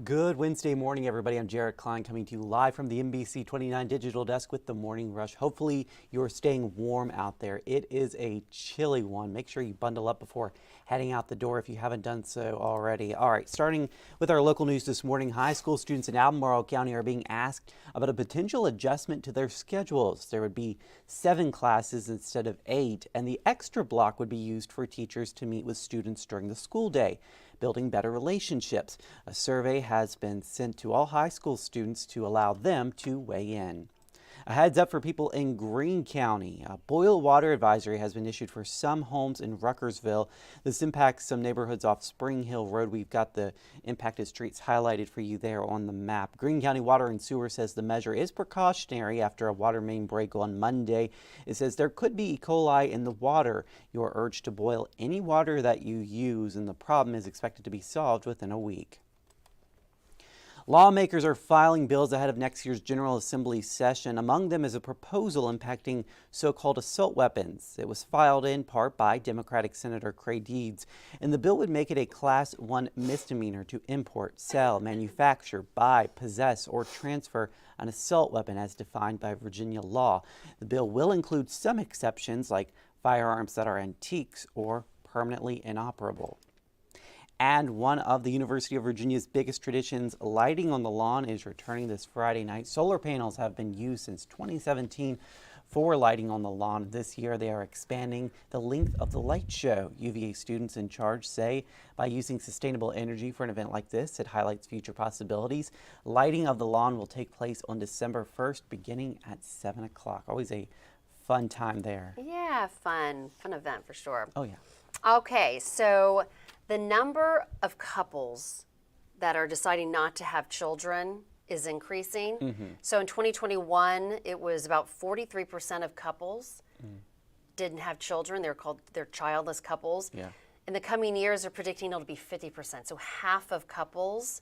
Good Wednesday morning, everybody. I'm Jared Klein coming to you live from the NBC29 Digital Desk with the Morning Rush. Hopefully you're staying warm out there. It is a chilly one. Make sure you bundle up before heading out the door if you haven't done so already. All right, starting with our local news this morning, high school students in Albemarle County are being asked about a potential adjustment to their schedules. There would be 7 classes instead of 8, and the extra block would be used for teachers to meet with students during the school day, building better relationships. A survey has been sent to all high school students to allow them to weigh in. A heads up for people in Greene County. A boil water advisory has been issued for some homes in Ruckersville. This impacts some neighborhoods off Spring Hill Road. We've got the impacted streets highlighted for you there on the map. Greene County Water and Sewer says the measure is precautionary after a water main break on Monday. It says there could be E. coli in the water. You are urged to boil any water that you use, and the problem is expected to be solved within a week. Lawmakers are filing bills ahead of next year's General Assembly session. Among them is a proposal impacting so-called assault weapons. It was filed in part by Democratic Senator Craig Deeds, and the bill would make it a Class 1 misdemeanor to import, sell, manufacture, buy, possess, or transfer an assault weapon as defined by Virginia law. The bill will include some exceptions like firearms that are antiques or permanently inoperable. And one of the University of Virginia's biggest traditions, lighting on the lawn, is returning this Friday night. Solar panels have been used since 2017 for lighting on the lawn. This year, they are expanding the length of the light show. UVA students in charge say by using sustainable energy for an event like this, it highlights future possibilities. Lighting of the lawn will take place on December 1st, beginning at 7 o'clock. Always a fun time there. Yeah, fun event for sure. Oh, yeah. Okay, so the number of couples that are deciding not to have children is increasing. So in 2021, it was about 43% of couples didn't have children. They're childless couples. Yeah. In the coming years, they're predicting it'll be 50%. So half of couples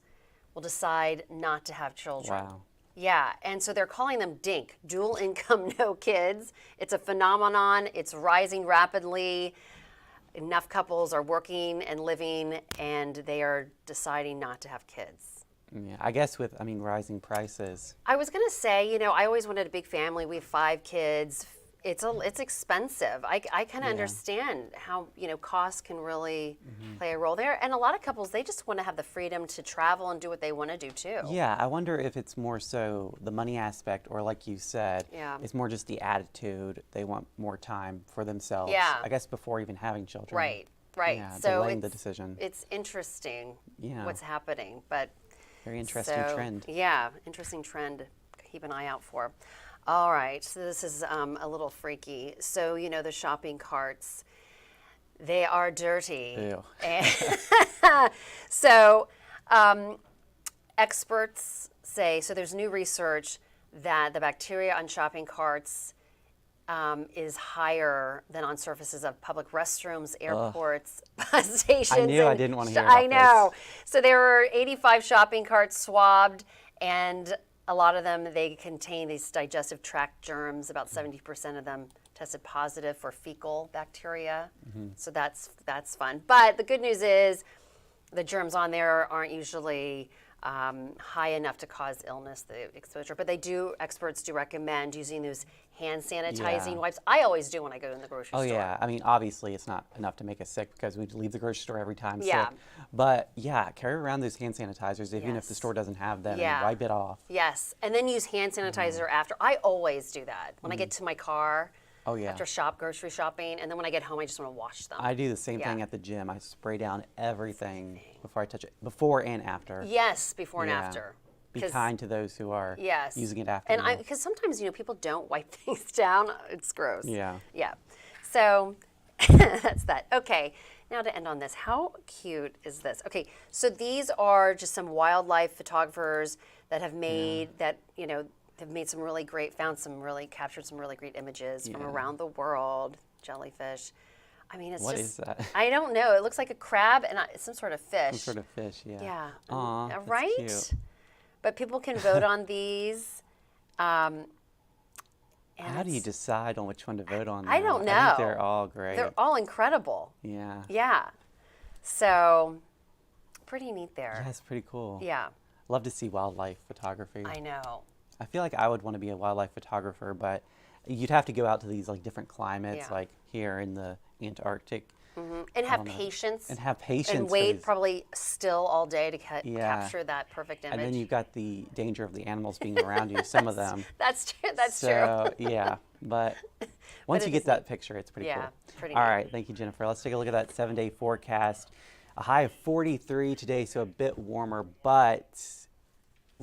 will decide not to have children. Wow. Yeah, and so they're calling them DINK, dual income, no kids. It's a phenomenon. It's rising rapidly. Enough couples are working and living, and they are deciding not to have kids. Yeah, I guess with, rising prices. I was going to say, I always wanted a big family. We have 5 kids. It's expensive. I kind of understand how, costs can really play a role there. And a lot of couples, they just want to have the freedom to travel and do what they want to do too. Yeah, I wonder if it's more so the money aspect, or like you said, it's more just the attitude. They want more time for themselves. Yeah. I guess before even having children. Right. Yeah, So delaying the decision. It's interesting Yeah. what's happening, but Very interesting trend. Yeah, interesting trend to keep an eye out for. All right, so this is a little freaky. So, the shopping carts, they are dirty. Ew. So, experts say, so there's new research that the bacteria on shopping carts is higher than on surfaces of public restrooms, airports, bus stations. I knew I didn't want to hear about I know. So there were 85 shopping carts swabbed, and a lot of them, they contain these digestive tract germs. About 70% of them tested positive for fecal bacteria. So that's fun. But the good news is the germs on there aren't usually high enough to cause illness, the exposure. But experts do recommend using those hand sanitizing wipes. I always do when I go in the grocery store. Oh, yeah. Obviously, it's not enough to make us sick because we leave the grocery store every time sick. Yeah. But, yeah, carry around those hand sanitizers, even if the store doesn't have them, and wipe it off. Yes, and then use hand sanitizer after. I always do that. When I get to my car, after grocery shopping, and then when I get home, I just want to wash them. I do the same thing at the gym. I spray down everything before I touch it, before and after. Yes, before and after. Be kind to those who are using it after. And because sometimes, people don't wipe things down. It's gross. Yeah. Yeah. So that's that. Okay. Now to end on this, how cute is this? Okay. So these are just some wildlife photographers that have made have made some really great, captured some really great images from around the world. Jellyfish. It's What just, is that? I don't know. It looks like a crab and some sort of fish. Some sort of fish, yeah. Yeah. Aw, that's right? cute. But people can vote on these. How do you decide on which one to vote on? I don't know. I think they're all great. They're all incredible. Yeah. Yeah. So pretty neat there. Yeah, it's pretty cool. Yeah. Love to see wildlife photography. I know. I feel like I would want to be a wildlife photographer, but you'd have to go out to these like different climates, Yeah. like here in the Antarctic. And have patience. And have patience. And for wait these- probably still all day to Yeah. capture that perfect image. And then you've got the danger of the animals being around you, some of them. That's true. That's true. So, yeah, but once it you get is that picture, it's pretty Yeah, cool. pretty All neat. right, thank you, Jennifer. Let's take a look at that 7-day forecast. A high of 43 today, so a bit warmer, but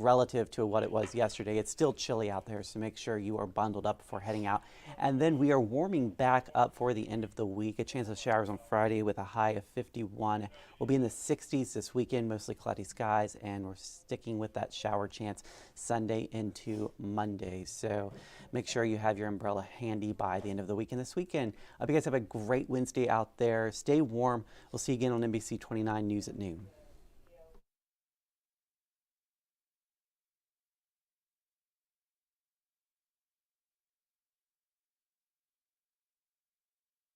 relative to what it was yesterday, it's still chilly out there, so make sure you are bundled up before heading out. And then we are warming back up for the end of the week. A chance of showers on Friday with a high of 51. We'll be in the 60s this weekend, mostly cloudy skies, and we're sticking with that shower chance Sunday into Monday. So make sure you have your umbrella handy by the end of the weekend this weekend. I hope you guys have a great Wednesday out there. Stay warm. We'll see you again on NBC 29 News at noon.